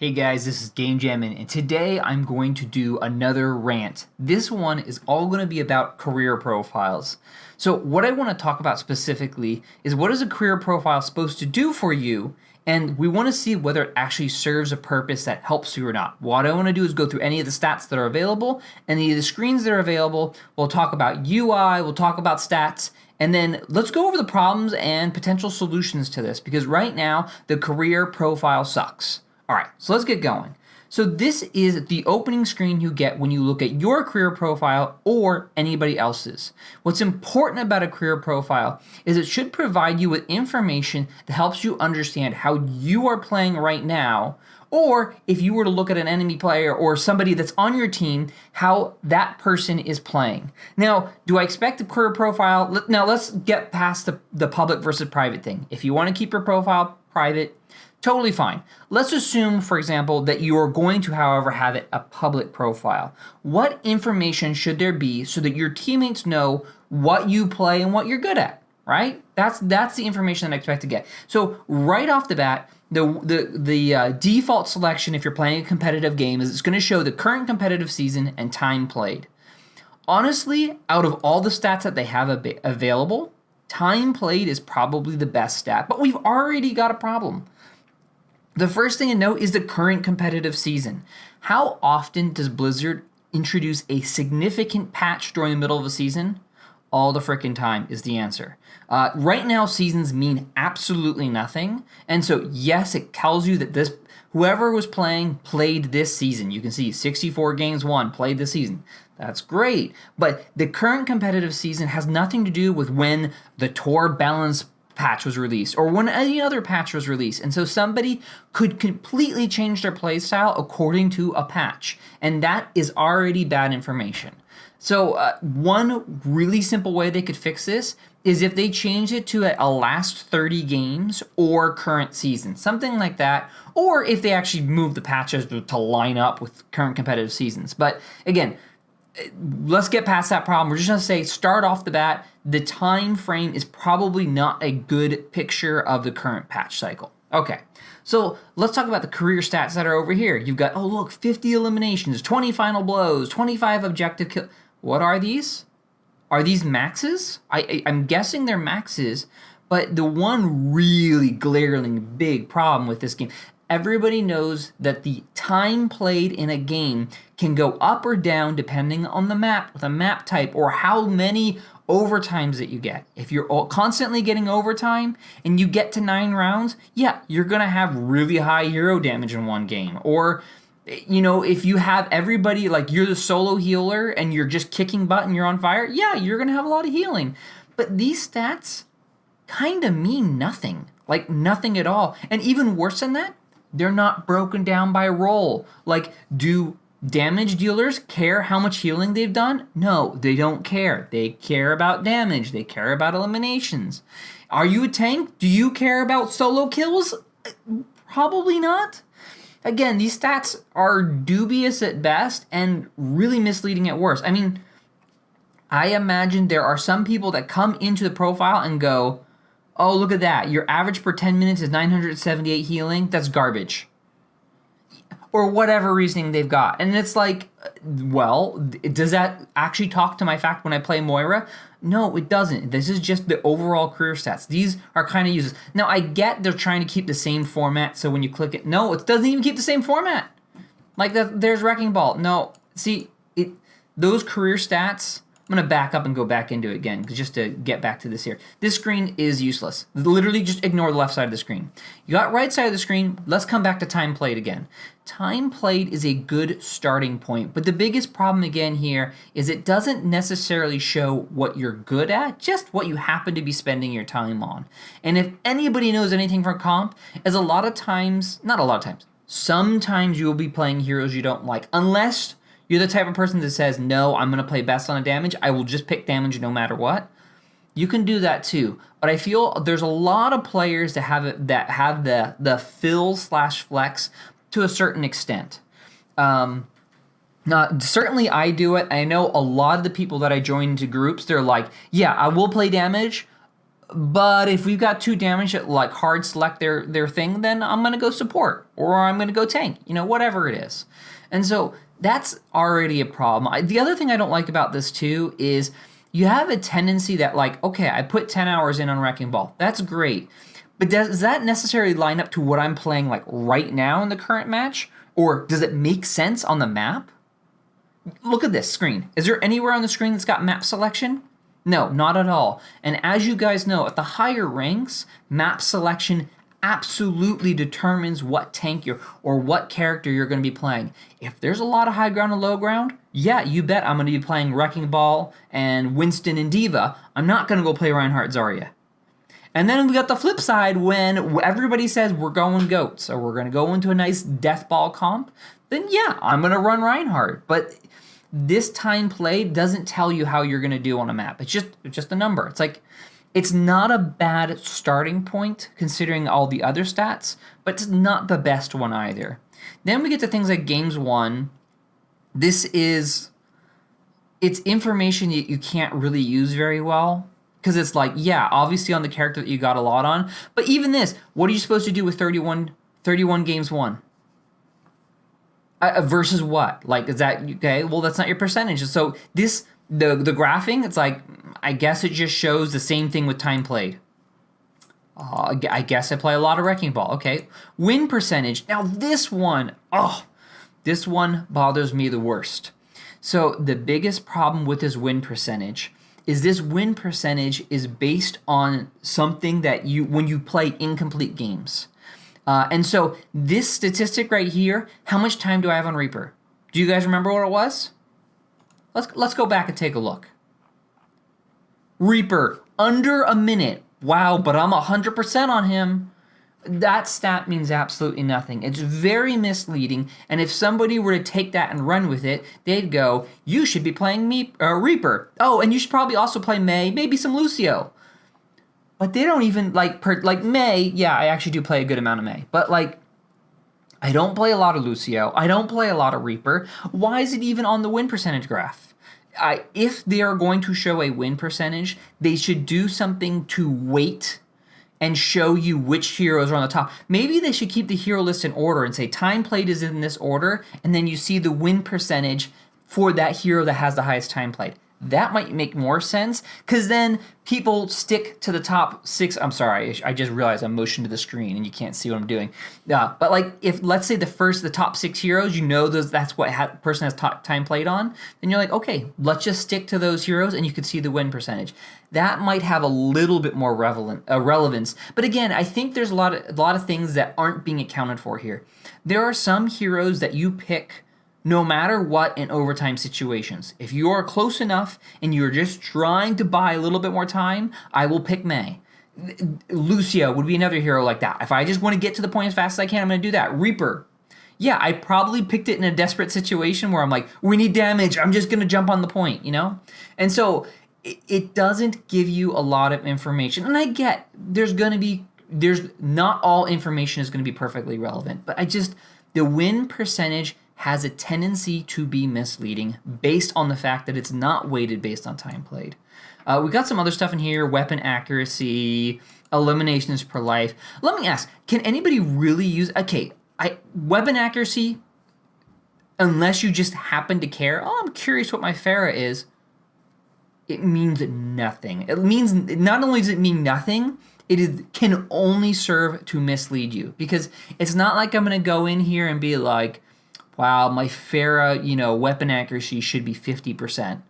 Hey guys, this is Game Jammin', and today I'm going to do another rant. This one is all going to be about career profiles. So what I want to talk about specifically is what is a career profile supposed to do for you, and we want to see whether it actually serves a purpose that helps you or not. What I want to do is go through any of the stats that are available, any of the screens that are available. We'll talk about UI, we'll talk about stats, and then let's go over the problems and potential solutions to this, because right now the career profile sucks. All right, so let's get going. So this is the opening screen you get when you look at your career profile or anybody else's. What's important about a career profile is it should provide you with information that helps you understand how you are playing right now, or if you were to look at an enemy player or somebody that's on your team, how that person is playing. Now, do I expect a career profile? Now let's get past the public versus private thing. If you want to keep your profile private, totally fine. Let's assume, for example, that you are going to, however, have it a public profile. What information should there be so that your teammates know what you play and what you're good at, right? That's the information that I expect to get. So right off the bat, the default selection if you're playing a competitive game is it's going to show the current competitive season and time played. Honestly, out of all the stats that they have available, time played is probably the best stat, but we've already got a problem. The first thing to note is the current competitive season. How often does Blizzard introduce a significant patch during the middle of a season? All the frickin' time is the answer. Right now, seasons mean absolutely nothing. And so, yes, it tells you that whoever was playing played this season. You can see 64 games won, played this season. That's great. But the current competitive season has nothing to do with when the tour balance patch was released or when any other patch was released. And so somebody could completely change their playstyle according to a patch. And that is already bad information. So one really simple way they could fix this is if they change it to a last 30 games or current season, something like that, or if they actually move the patches to line up with current competitive seasons. But again, let's get past that problem. We're just going to say, start off the bat, the time frame is probably not a good picture of the current patch cycle. Okay, so let's talk about the career stats that are over here. You've got, oh look, 50 eliminations, 20 final blows, 25 objective kills. What are these? Are these maxes? I'm guessing they're maxes, but the one really glaring big problem with this game, everybody knows that the time played in a game can go up or down depending on the map, with a map type, or how many overtimes that you get. If you're constantly getting overtime and you get to 9 rounds, yeah, you're going to have really high hero damage in one game. Or, you know, if you have everybody, like you're the solo healer and you're just kicking butt and you're on fire, yeah, you're going to have a lot of healing. But these stats kind of mean nothing, like nothing at all. And even worse than that, they're not broken down by role. Like, do damage dealers care how much healing they've done? No, they don't care. They care about damage. They care about eliminations. Are you a tank? Do you care about solo kills? Probably not. Again, these stats are dubious at best and really misleading at worst. I mean, I imagine there are some people that come into the profile and go, oh, look at that. Your average per 10 minutes is 978 healing. That's garbage. Or whatever reasoning they've got. And it's like, well, does that actually talk to my fact when I play Moira? No, it doesn't. This is just the overall career stats. These are kind of useless. Now, I get they're trying to keep the same format, so when you click it, no, it doesn't even keep the same format. Like, there's Wrecking Ball. No, see, those career stats, I'm going to back up and go back into it again just to get back to this here. This screen is useless. Literally just ignore the left side of the screen. You got right side of the screen. Let's come back to time played again. Time played is a good starting point, but the biggest problem again here is it doesn't necessarily show what you're good at, just what you happen to be spending your time on. And if anybody knows anything from comp, is sometimes you will be playing heroes you don't like, unless you're the type of person that says, no, I'm going to play best on a damage. I will just pick damage no matter what. You can do that too. But I feel there's a lot of players that have the fill/flex to a certain extent. Certainly I do it. I know a lot of the people that I join into groups, they're like, yeah, I will play damage, But if we've got 2 damage that like hard select their thing, then I'm gonna go support or I'm gonna go tank, whatever it is. And so that's already a problem. The other thing I don't like about this too is you have a tendency that like, okay, I put 10 hours in on Wrecking Ball. That's great. But does that necessarily line up to what I'm playing like right now in the current match? Or does it make sense on the map? Look at this screen. Is there anywhere on the screen that's got map selection? No, not at all. And as you guys know, at the higher ranks, map selection absolutely determines what tank or what character you're going to be playing. If there's a lot of high ground and low ground, yeah, you bet I'm going to be playing Wrecking Ball and Winston and Diva. I'm not going to go play Reinhardt Zarya. And then we got the flip side when everybody says we're going goats or we're going to go into a nice death ball comp, then yeah, I'm going to run Reinhardt. But this time played doesn't tell you how you're going to do on a map. It's just a number. It's like, it's not a bad starting point considering all the other stats, but it's not the best one either. Then we get to things like games won. It's information you can't really use very well. Because it's like, yeah, obviously on the character that you got a lot on. But even this, what are you supposed to do with 31 games won? Versus what? Like, is that, okay, well, that's not your percentage. So the graphing, it's like, I guess it just shows the same thing with time played. I guess I play a lot of Wrecking Ball. Okay. Win percentage. Now this one bothers me the worst. So the biggest problem with this win percentage is this win percentage is based on something that when you play incomplete games. And so this statistic right here, how much time do I have on Reaper? Do you guys remember what it was? Let's go back and take a look. Reaper, under a minute. Wow, but I'm 100% on him. That stat means absolutely nothing. It's very misleading, and if somebody were to take that and run with it, they'd go, you should be playing Reaper. Oh, and you should probably also play Mei, maybe some Lucio. But they don't even, like Mei, yeah, I actually do play a good amount of Mei, but like, I don't play a lot of Lucio. I don't play a lot of Reaper. Why is it even on the win percentage graph? If they are going to show a win percentage, they should do something to weight and show you which heroes are on the top. Maybe they should keep the hero list in order and say time played is in this order, and then you see the win percentage for that hero that has the highest time played. That might make more sense, because then people stick to the top 6. I'm sorry, I just realized I'm motioning to the screen and you can't see what I'm doing. But like, if let's say the top 6 heroes, that's what person has time played on, then you're like, okay, let's just stick to those heroes and you can see the win percentage. That might have a little bit more relevance. But again, I think there's a lot of things that aren't being accounted for here. There are some heroes that you pick no matter what in overtime situations. If you are close enough and you're just trying to buy a little bit more time, I will pick Mei. Lucio would be another hero like that. If I just want to get to the point as fast as I can, I'm going to do that. Reaper. Yeah, I probably picked it in a desperate situation where I'm like, we need damage. I'm just going to jump on the point, And so it doesn't give you a lot of information. And I get there's not all information is going to be perfectly relevant. But the win percentage has a tendency to be misleading based on the fact that it's not weighted based on time played. We got some other stuff in here, weapon accuracy, eliminations per life. Let me ask, can anybody really use, weapon accuracy, unless you just happen to care, I'm curious what my Pharah is, it means nothing. It means, not only does it mean nothing, can only serve to mislead you, because it's not like I'm going to go in here and be like, wow, my Pharah, weapon accuracy should be 50%.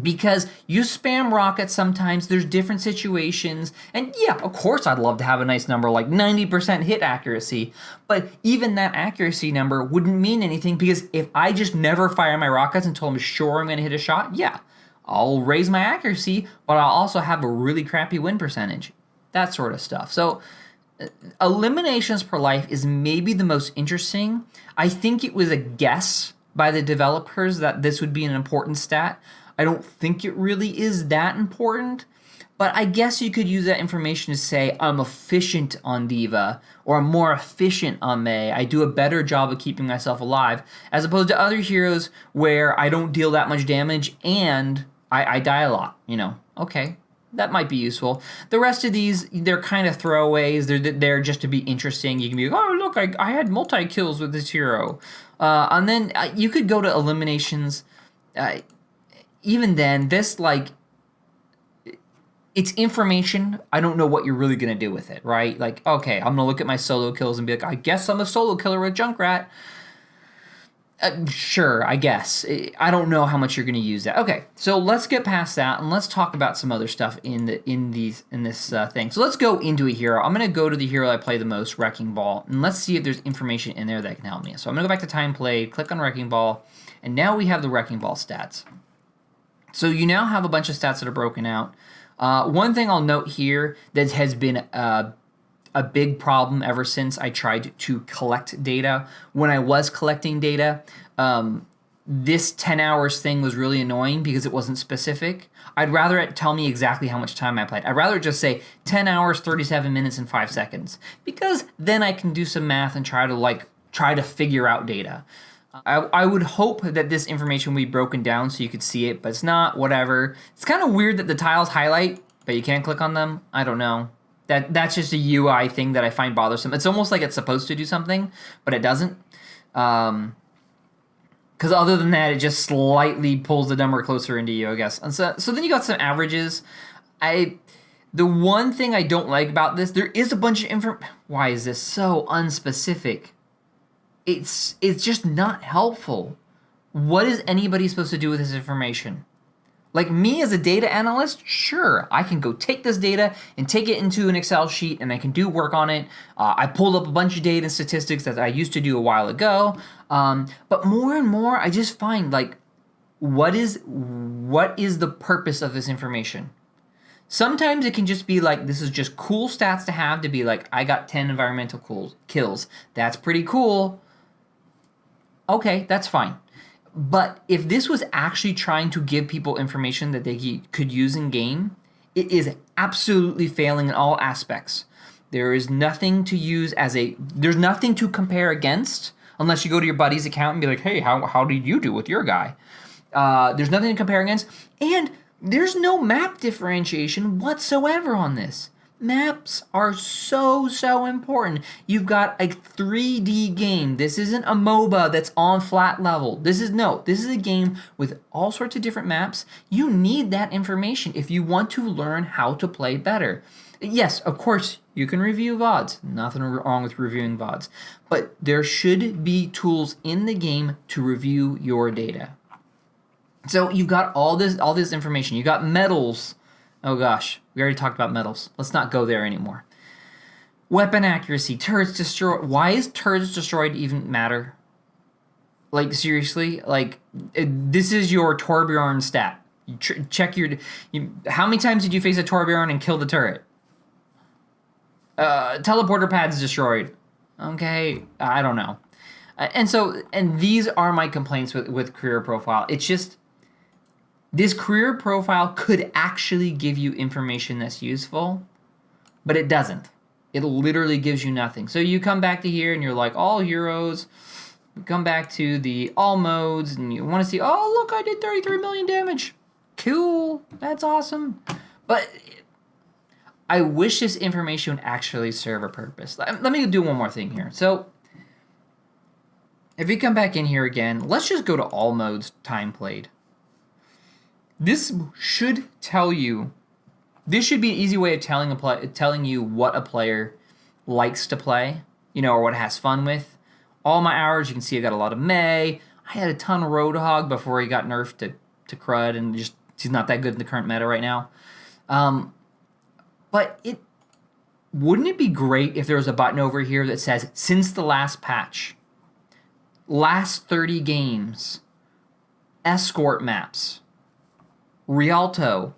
Because you spam rockets sometimes, there's different situations, and yeah, of course I'd love to have a nice number like 90% hit accuracy, but even that accuracy number wouldn't mean anything, because if I just never fire my rockets until I'm sure I'm going to hit a shot, yeah, I'll raise my accuracy, but I'll also have a really crappy win percentage. That sort of stuff. So eliminations per life is maybe the most interesting. I think it was a guess by the developers that this would be an important stat. I don't think it really is that important, but I guess you could use that information to say I'm efficient on Diva, or I'm more efficient on Mei. I do a better job of keeping myself alive, as opposed to other heroes where I don't deal that much damage and I die a lot, Okay. that might be useful. The rest of these, they're kind of throwaways. They're there just to be interesting. You can be, oh, look, I had multi-kills with this hero. And then you could go to eliminations. Even then, this, like, it's information. I don't know what you're really going to do with it, right? Like, okay, I'm going to look at my solo kills and be like, I guess I'm a solo killer with Junkrat. Sure, I guess. I don't know how much you're going to use that. Okay, so let's get past that and let's talk about some other stuff in this thing. So let's go into a hero. I'm going to go to the hero I play the most, Wrecking Ball, and let's see if there's information in there that can help me. So I'm going to go back to time played, click on Wrecking Ball, and now we have the Wrecking Ball stats. So you now have a bunch of stats that are broken out. One thing I'll note here that has been a big problem ever since I tried to collect data. When I was collecting data, this 10 hours thing was really annoying because it wasn't specific. I'd rather it tell me exactly how much time I played. I'd rather just say 10 hours, 37 minutes, and 5 seconds, because then I can do some math and try to figure out data. I would hope that this information would be broken down so you could see it, but it's not, whatever. It's kind of weird that the tiles highlight, but you can't click on them. I don't know. That's just a UI thing that I find bothersome. It's almost like it's supposed to do something, but it doesn't. Because other than that, it just slightly pulls the number closer into you, I guess. And so then you got some averages. The one thing I don't like about this, there is a bunch of info. Why is this so unspecific? It's just not helpful. What is anybody supposed to do with this information? Like, me as a data analyst, sure, I can go take this data and take it into an Excel sheet and I can do work on it. I pulled up a bunch of data and statistics that I used to do a while ago. But more and more, I just find, like, what is the purpose of this information? Sometimes it can just be like, this is just cool stats to have, to be like, I got 10 environmental kills. That's pretty cool. Okay, that's fine. But if this was actually trying to give people information that they could use in game, it is absolutely failing in all aspects. There is nothing to use there's nothing to compare against, unless you go to your buddy's account and be like, hey, how did you do with your guy? There's nothing to compare against, and there's no map differentiation whatsoever on this. Maps are so important. You've got a 3D game. This isn't a MOBA that's on flat level. This is a game with all sorts of different maps. You need that information if you want to learn how to play better. Yes, of course, you can review VODs. Nothing wrong with reviewing VODs. But there should be tools in the game to review your data. So you've got all this information. You got medals. Oh gosh, we already talked about medals. Let's not go there anymore. Weapon accuracy, turrets destroyed. Why is turrets destroyed even matter? Like, seriously? Like, this is your Torbjorn stat. Check how many times did you face a Torbjorn and kill the turret? Teleporter pad's destroyed. Okay, I don't know. And these are my complaints with career profile. It's just, this career profile could actually give you information that's useful, but it doesn't. It literally gives you nothing. So you come back to here and you're like, all heroes. You come back to the all modes and you want to see, oh, look, I did 33 million damage. Cool. That's awesome. But I wish this information would actually serve a purpose. Let me do one more thing here. So if we come back in here again, let's just go to all modes, time played. This should tell you, this should be an easy way of telling you what a player likes to play, or what has fun with. All my hours, you can see I got a lot of May. I had a ton of Roadhog before he got nerfed to Crud, and just he's not that good in the current meta right now. But wouldn't it be great if there was a button over here that says, since the last patch, last 30 games, escort maps, Rialto,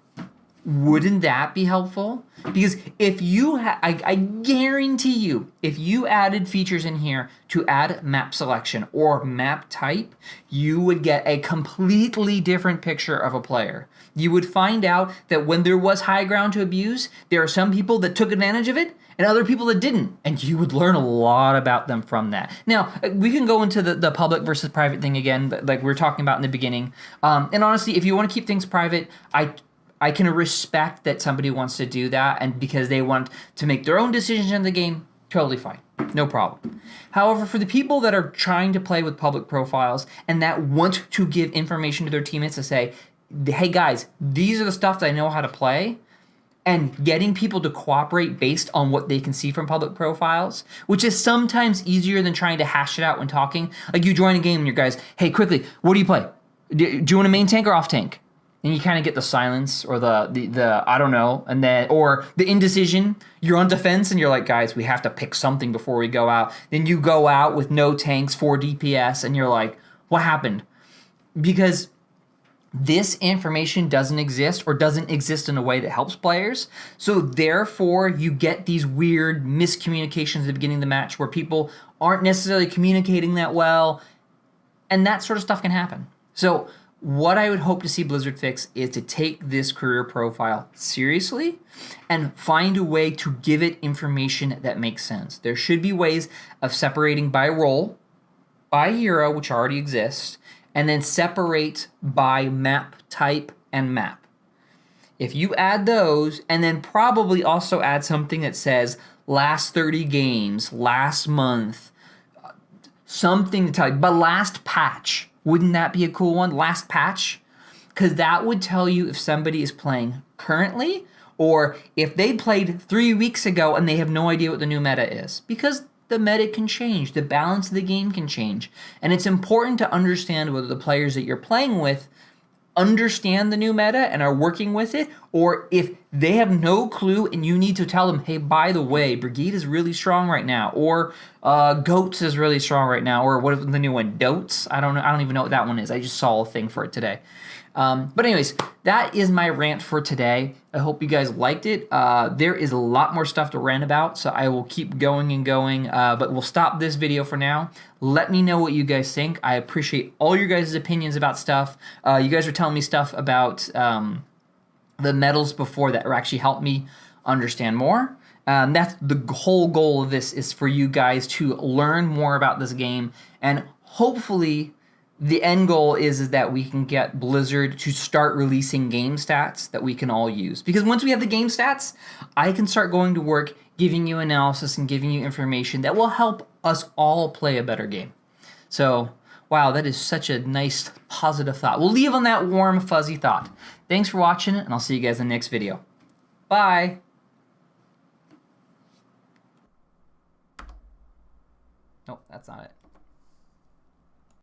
wouldn't that be helpful? Because if you, I guarantee you, if you added features in here to add map selection or map type, you would get a completely different picture of a player. You would find out that when there was high ground to abuse, there are some people that took advantage of it and other people that didn't, and you would learn a lot about them from that. Now, we can go into the public versus private thing again, like we were talking about in the beginning. And honestly, if you want to keep things private, I can respect that somebody wants to do that, and because they want to make their own decisions in the game, totally fine. No problem. However, for the people that are trying to play with public profiles and that want to give information to their teammates to say, hey guys, these are the stuff that I know how to play, and getting people to cooperate based on what they can see from public profiles, which is sometimes easier than trying to hash it out when talking. Like you join a game and your guys, hey, quickly, what do you play? Do you want a main tank or off tank? And you kind of get the silence or the I don't know, and then or the indecision. You're on defense and you're like, guys, we have to pick something before we go out. Then you go out with no tanks, 4 DPS, and you're like, what happened? Because this information doesn't exist or doesn't exist in a way that helps players. So therefore, you get these weird miscommunications at the beginning of the match where people aren't necessarily communicating that well, and that sort of stuff can happen. So what I would hope to see Blizzard fix is to take this career profile seriously and find a way to give it information that makes sense. There should be ways of separating by role, by hero, which already exists, and then separate by map type and map. If you add those, and then probably also add something that says last 30 games, last month, something to tell you, but last patch. Wouldn't that be a cool one? Last patch? Because that would tell you if somebody is playing currently or if they played 3 weeks ago and they have no idea what the new meta is. Because the meta can change. The balance of the game can change. And it's important to understand whether the players that you're playing with understand the new meta and are working with it, or if they have no clue and you need to tell them, hey, by the way, Brigade is really strong right now, or Goats is really strong right now, or what is the new one, Dotes? I don't know. I don't even know what that one is. I just saw a thing for it today. But anyways, that is my rant for today. I hope you guys liked it. There is a lot more stuff to rant about, so I will keep going and going, but we'll stop this video for now. Let me know what you guys think. I appreciate all your guys' opinions about stuff. You guys were telling me stuff about the medals before that actually helped me understand more. That's the whole goal of this, is for you guys to learn more about this game, and hopefully the end goal is that we can get Blizzard to start releasing game stats that we can all use. Because once we have the game stats, I can start going to work giving you analysis and giving you information that will help us all play a better game. So, wow, that is such a nice, positive thought. We'll leave on that warm, fuzzy thought. Thanks for watching, and I'll see you guys in the next video. Bye! Nope, that's not it.